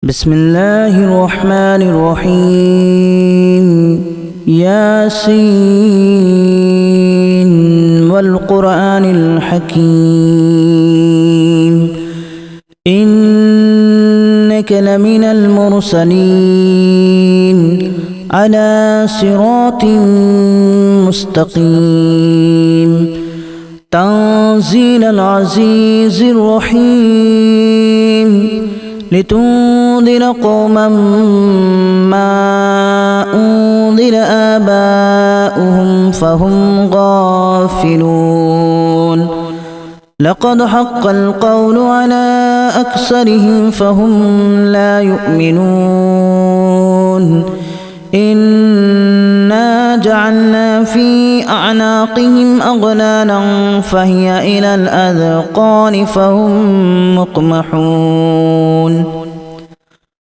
بسم الله الرحمن الرحيم ياسين والقرآن الحكيم إنك لمن المرسلين على صراط مستقيم تنزيل العزيز الرحيم لتنذر قوما ما أنذر آباؤهم فهم غافلون لقد حق القول على أكثرهم فهم لا يؤمنون إنا جعلنا في أعناقهم أغلالا فهي إلى الأذقان فهم مقمحون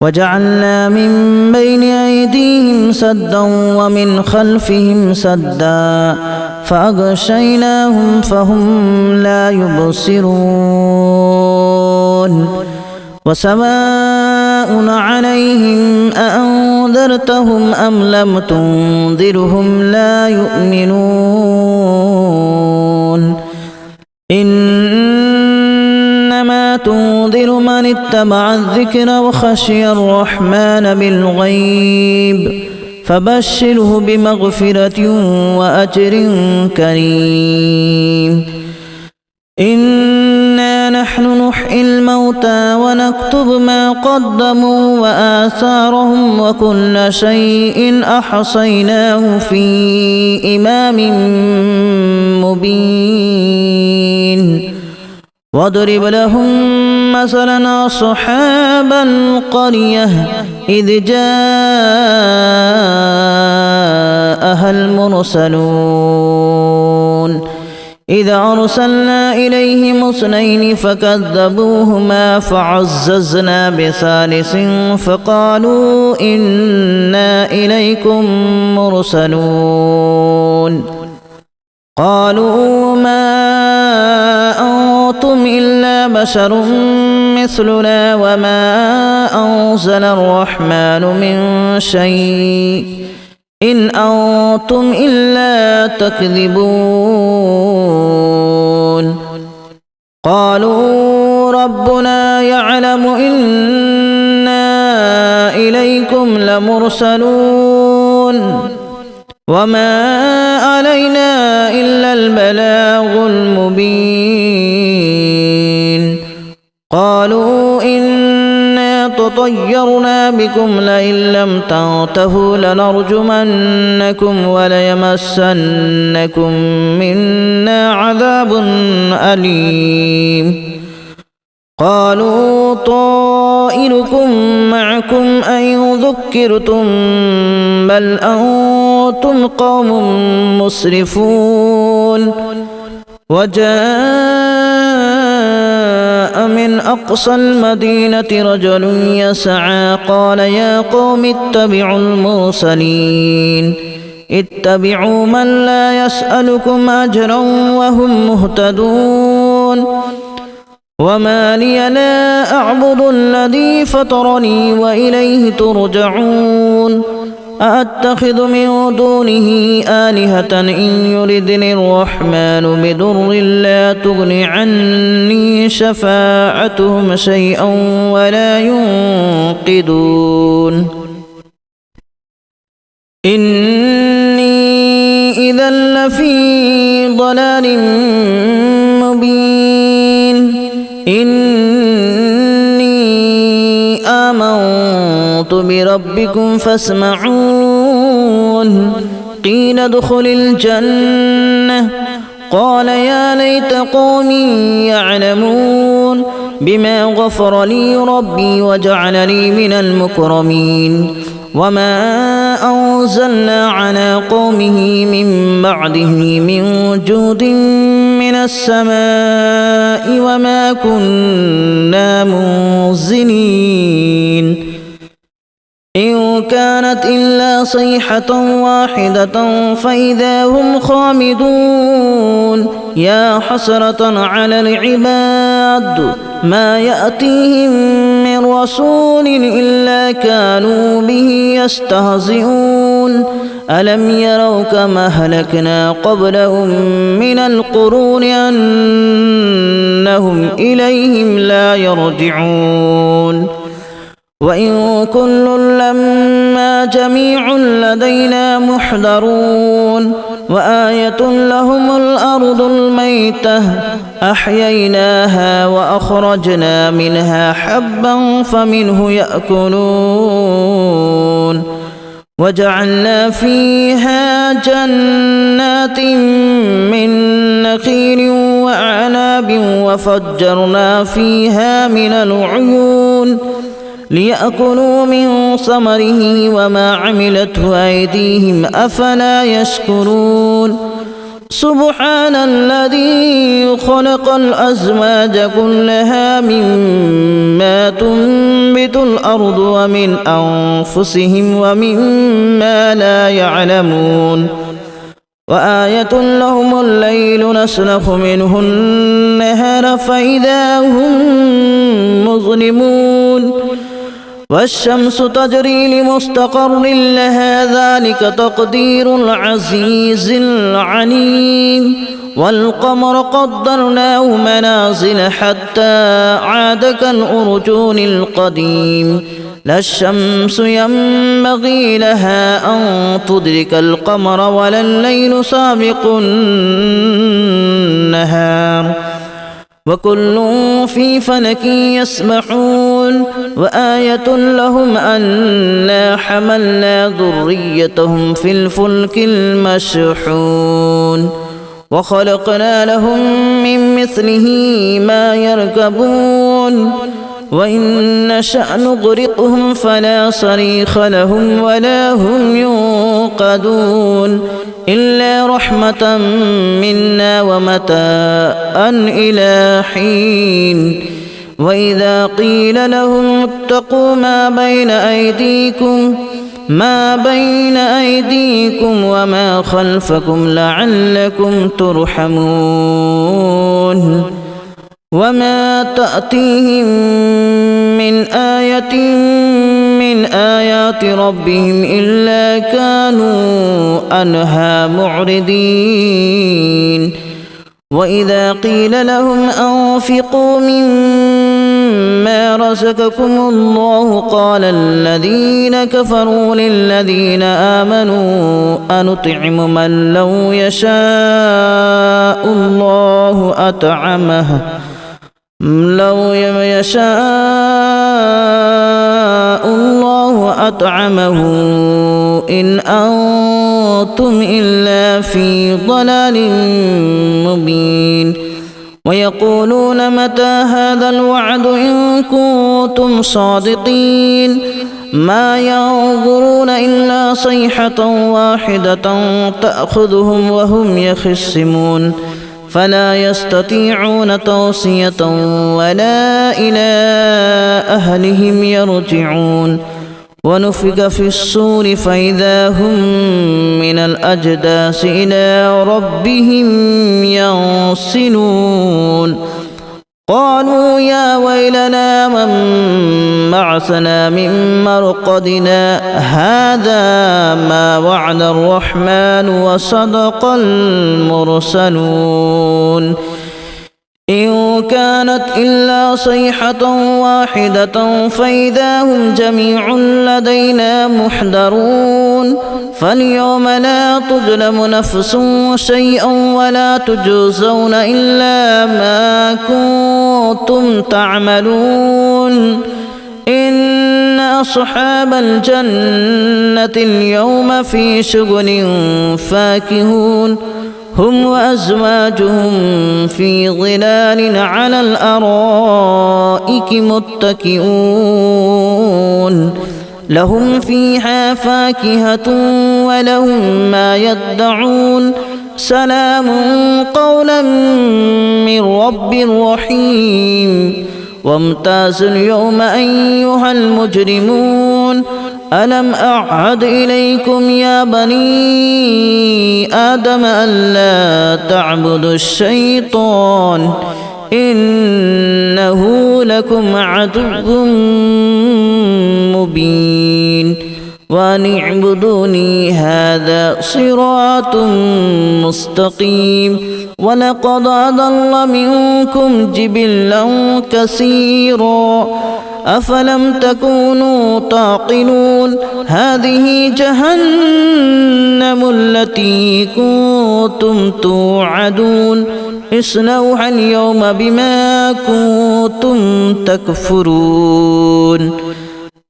وجعلنا من بين أيديهم سدا ومن خلفهم سدا فأغشيناهم فهم لا يبصرون وسواء عليهم أأنذرتهم أم لم تنذرهم لا يؤمنون إنما تنذر من اتبع الذكر وخشي الرحمن بالغيب فبشره بمغفرة وأجر كريم إنا نحن نحيي الموتى ونكتب ما قدموا وآثارهم وكل شيء أحصيناه في إمام مبين واضرب لهم مثلا أصحاب القرية إذ جاءها المرسلون إذا أرسلنا إليهم اثنين فكذبوهما فعززنا بثالث فقالوا إنا إليكم مرسلون قالوا ما أنتم إلا بشر مثلنا وما أنزل الرحمن من شيء إن أنتم إلا تكذبون قالوا ربنا يعلم إنا إليكم لمرسلون وما علينا إلا البلاغ المبين قالوا إنا تطيرنا بكم لئن لم تنتهوا لنرجمنكم وليمسنكم منا عذاب أليم قالوا طائركم معكم أن ذكرتم بل أنتم قوم مسرفون وجاء من أقصى المدينة رجل يسعى قال يا قوم اتبعوا المرسلين اتبعوا من لا يسألكم أجرا وهم مهتدون وما لي لا أعبد الذي فطرني وإليه ترجعون أأتخذ من دونه آلهة إن يردني الرحمن بضر لا تغن عني شفاعتهم شيئا ولا ينقذون إني إذا لفي ضلال مبين إني آمنت بربكم فاسمعون قيل ادخل الجنة قال يا ليت قومي يعلمون بما غفر لي ربي وجعلني من المكرمين وما أنزلنا على قومه من بعده من جود من السماء وما كنا منزلين إن كانت إلا صيحة واحدة فإذا هم خامدون يا حسرة على العباد ما يأتيهم من رسول إلا كانوا به يستهزئون ألم يروا كما أهلكنا قبلهم من القرون أنهم إليهم لا يرجعون وإن كل لما جميع لدينا محضرون وآية لهم الأرض الميتة أحييناها وأخرجنا منها حبا فمنه يأكلون وجعلنا فيها جنات من نخيل وأعناب وفجرنا فيها من العيون ليأكلوا من ثمره وما عملته أيديهم أفلا يشكرون سبحان الذي خلق الأزواج كلها مما تنبت الأرض ومن أنفسهم ومما لا يعلمون وآية لهم الليل نسلخ منه النهار فإذا هم مظلمون والشمس تجري لمستقر لها ذلك تقدير العزيز العليم والقمر قدرناه منازل حتى عاد كالأرجون القديم لا الشمس ينبغي لها أن تدرك القمر ولا الليل سابق النهار وكل في فلك يسبحون وآية لهم أنا حملنا ذريتهم في الفلك المشحون وخلقنا لهم من مثله ما يركبون وإن نشأ نغرقهم فلا صريخ لهم ولا هم ينقذون إلا رحمة منا ومتاعا إلى حين وإذا قيل لهم اتقوا ما بين أيديكم وما خلفكم لعلكم ترحمون وما تأتيهم من آية من آيات ربهم إلا كانوا عنها معرضين وإذا قيل لهم أنفقوا مما رزقكم الله قال الذين كفروا للذين آمنوا أنطعم من لو يشاء الله أطعمه إن أنتم إلا في ضلال مبين ويقولون متى هذا الوعد إن كنتم صادقين ما ينظرون إلا صيحة واحدة تأخذهم وهم يخصمون فلا يستطيعون توصية ولا إلى أهلهم يرجعون ونفخ في الصور فإذا هم من الأجداث إلى ربهم ينسلون قالوا يا ويلنا من بعثنا من مرقدنا هذا ما وعد الرحمن وصدق المرسلون إن كانت إلا صيحة واحدة فإذا هم جميع لدينا محضرون فاليوم لا تظلم نفس شيئا ولا تجزون إلا ما كنتم تعملون إن أصحاب الجنة اليوم في شغل فاكهون هم وأزواجهم في ظلال على الأرائك متكئون لهم فيها فاكهة ولهم ما يدعون سلام قولا من رب رحيم وامتازوا اليوم أيها المجرمون ألم أعهد إليكم يا بني آدم ألا تعبدوا الشيطان إنه لكم عدو مبين وأن اعبدوني هذا صراط مستقيم ولقد أضل منكم جبلا كثيرا أفلم تكونوا تعقلون هذه جهنم التي كنتم توعدون اصلوها اليوم بما كنتم تكفرون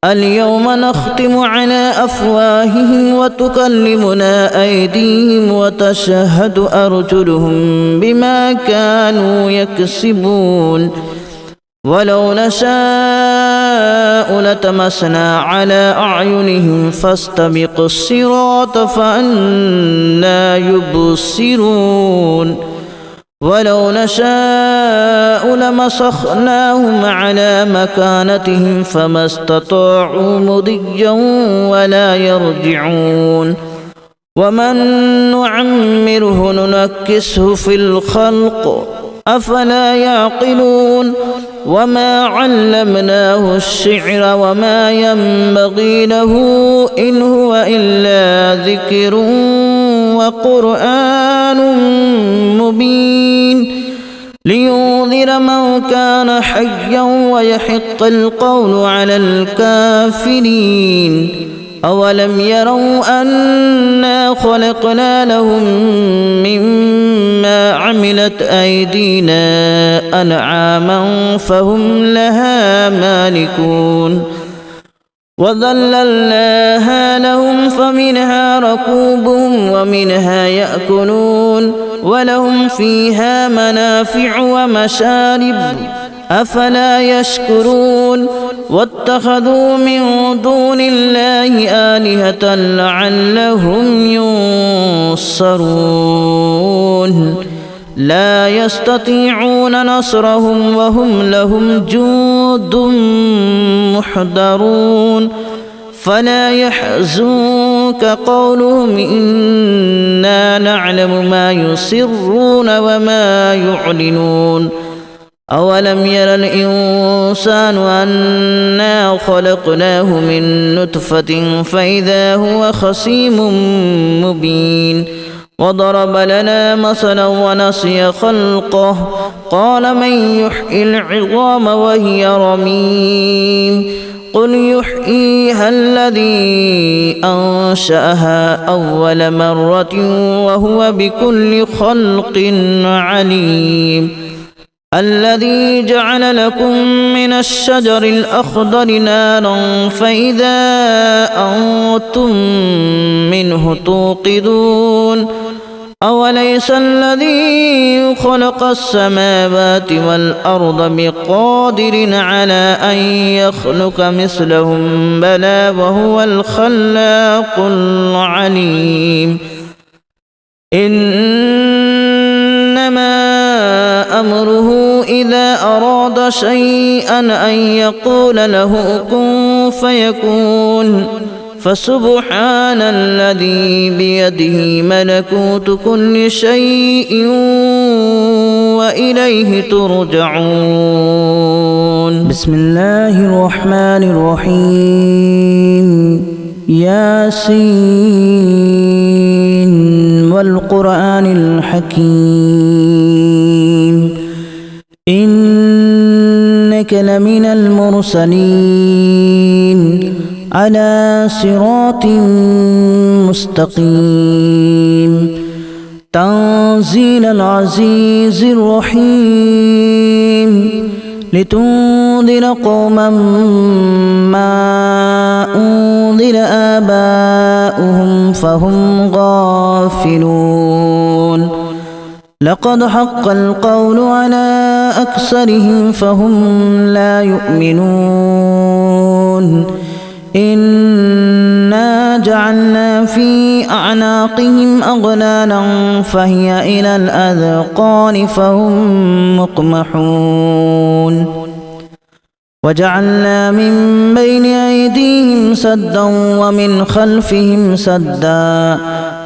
اليوم نختم على أفواههم وتكلمنا أيديهم وتشهد أرجلهم بما كانوا يكسبون ولو نشاء لتمسنا على أعينهم فاستبقوا الصراط فأنى يبصرون ولو نشاء لمسخناهم على مكانتهم فما استطاعوا مضيا ولا يرجعون ومن نعمره ننكسه في الخلق أفلا يعقلون وما علمناه الشعر وما ينبغي له إن هو إلا ذكر وقرآن مبين لينذر من كان حيا ويحق القول على الكافرين أولم يروا أنا خلقنا لهم مما عملت أيدينا أنعاما فهم لها مالكون وذللناها لهم فمنها ركوبهم ومنها يأكلون ولهم فيها منافع ومشارب أفلا يشكرون واتخذوا من دون الله آلهة لعلهم ينصرون لا يستطيعون نصرهم وهم لهم جند محضرون فلا يحزنك قولهم إنا نعلم ما يسرون وما يعلنون أولم ير الإنسان أنا خلقناه من نطفة فإذا هو خصيم مبين وضرب لنا مثلا ونسي خلقه قال من يحيي العظام وهي رميم قل يحييها الذي أنشأها أول مرة وهو بكل خلق عليم الذي جعل لكم من الشجر الأخضر نارا فإذا أنتم منه توقدون أوليس الذي خلق السماوات والأرض بقادر على أن يخلق مثلهم بلى وهو الخلاق العليم إنما أمره إذا أراد شيئا أن يقول له كن فيكون فسبحان الذي بيده ملكوت كل شيء وإليه ترجعون بسم الله الرحمن الرحيم ياسين والقرآن الحكيم إنك لمن المرسلين على صراط مستقيم تنزيل العزيز الرحيم لتنذر قوما ما أنذر آباؤهم فهم غافلون لقد حق القول على أكثرهم فهم لا يؤمنون إنا جعلنا في أعناقهم أغلالا فهي إلى الأذقان فهم مقمحون وجعلنا من بين أيديهم سدا ومن خلفهم سدا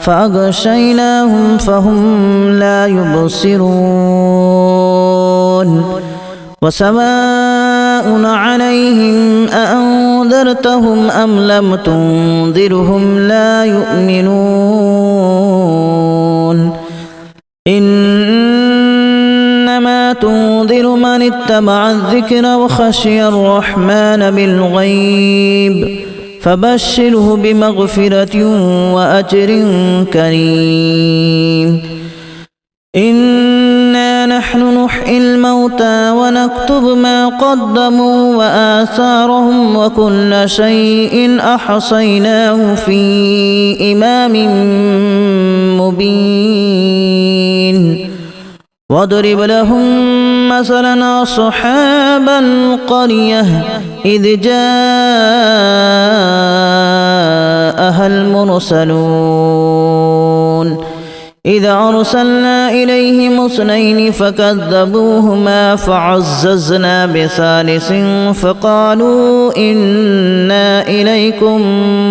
فأغشيناهم فهم لا يبصرون وسواء عليهم أأنذرتهم أم لم تنذرهم لا يؤمنون إنما تنذر من اتبع الذكر وخشي الرحمن بالغيب فبشره بمغفرة وأجر كريم إنا نحن نحيي الموتى ونكتب ما قدموا وآثارهم وكل شيء أحصيناه في إمام مبين واضرب لهم مثلا أصحاب القرية إذ جاءها المرسلون إذا أرسلنا إليهم اثنين فكذبوهما فعززنا بثالث فقالوا إنا إليكم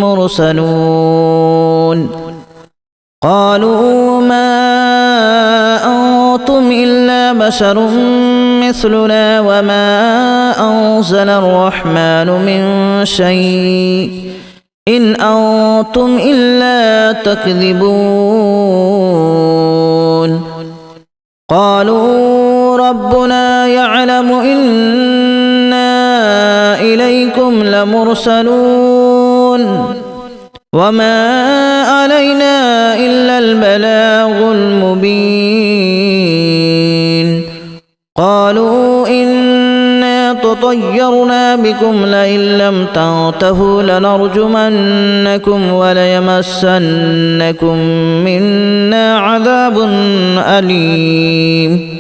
مرسلون قالوا ما أنتم إلا بشر مثلنا وما أنزل الرحمن من شيء إن أنتم إلا تكذبون قالوا ربنا يعلم إنا إليكم لمرسلون وما علينا إلا البلاغ المبين قالوا إنا تطيرنا بكم لئن لم تنتهوا لنرجمنكم وليمسنكم منا عذاب أليم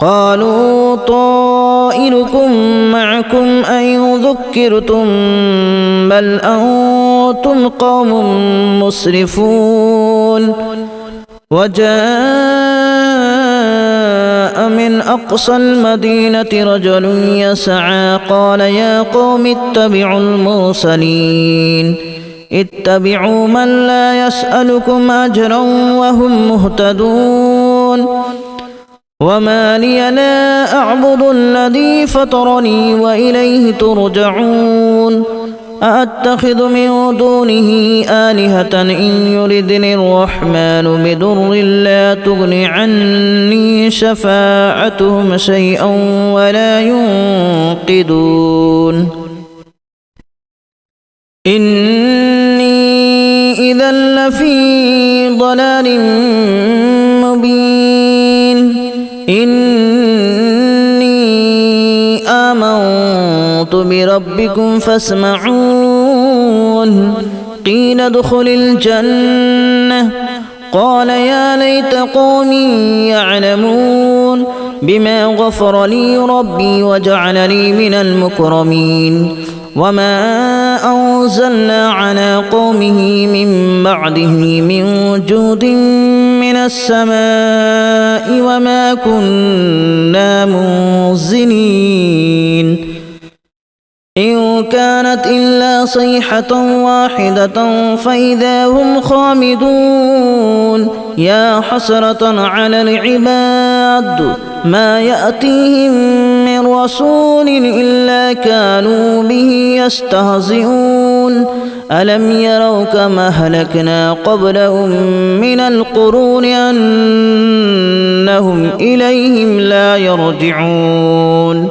قالوا طائركم معكم أن ذكرتم بل أنتم قوم مسرفون وجاء من أقصى المدينة رجل يسعى قال يا قوم اتبعوا المرسلين اتبعوا من لا يسألكم أجرا وهم مهتدون وما لي لا أعبد الذي فطرني وإليه ترجعون أأتخذ من دونه آلهة إن يردني الرحمن بضر لا تغن عني شفاعتهم شيئا ولا ينقذون إني إذا لفي ضلال مبين إني آمنت بربكم فاسمعون قيل ادخل الجنة قال يا ليت قومي يعلمون بما غفر لي ربي وجعلني من المكرمين وما أنزلنا على قومه من بعده من جود من السماء وما كنا منزلين إن كانت إلا صيحة واحدة فإذا هم خامدون يا حسرة على العباد ما يأتيهم من رسول إلا كانوا به يستهزئون ألم يروا كما أهلكنا قبلهم من القرون أنهم إليهم لا يرجعون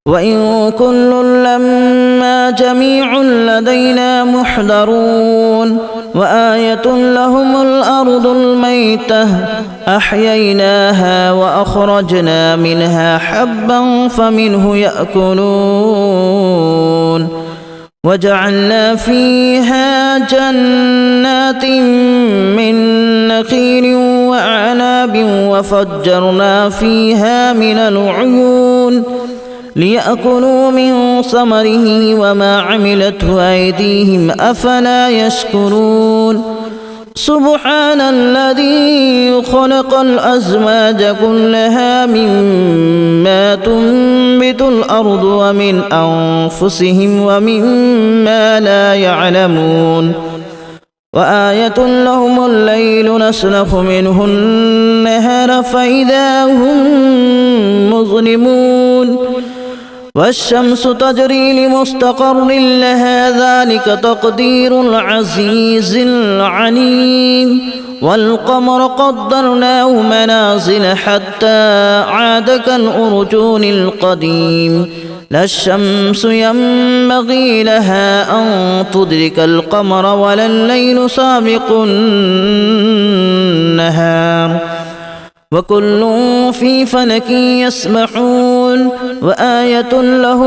وإن كل لما جميع لدينا محضرون وآية لهم الأرض الميتة أحييناها وأخرجنا منها حبا فمنه يأكلون وجعلنا فيها جنات من نخيل وأعناب وفجرنا فيها من العيون ليأكلوا من ثمره وما عملته أيديهم أفلا يشكرون سبحان الذي خلق الأزواج كلها مما تنبت الأرض ومن أنفسهم ومما لا يعلمون وآية لهم الليل نسلخ منه النهار فإذا هم مظلمون والشمس تجري لمستقر لها ذلك تقدير العزيز العليم والقمر قدرناه منازل حتى عاد كالأرجون القديم لا الشمس ينبغي لها أن تدرك القمر ولا الليل سابق النهار وكل في فلك يسبحون وآية لهم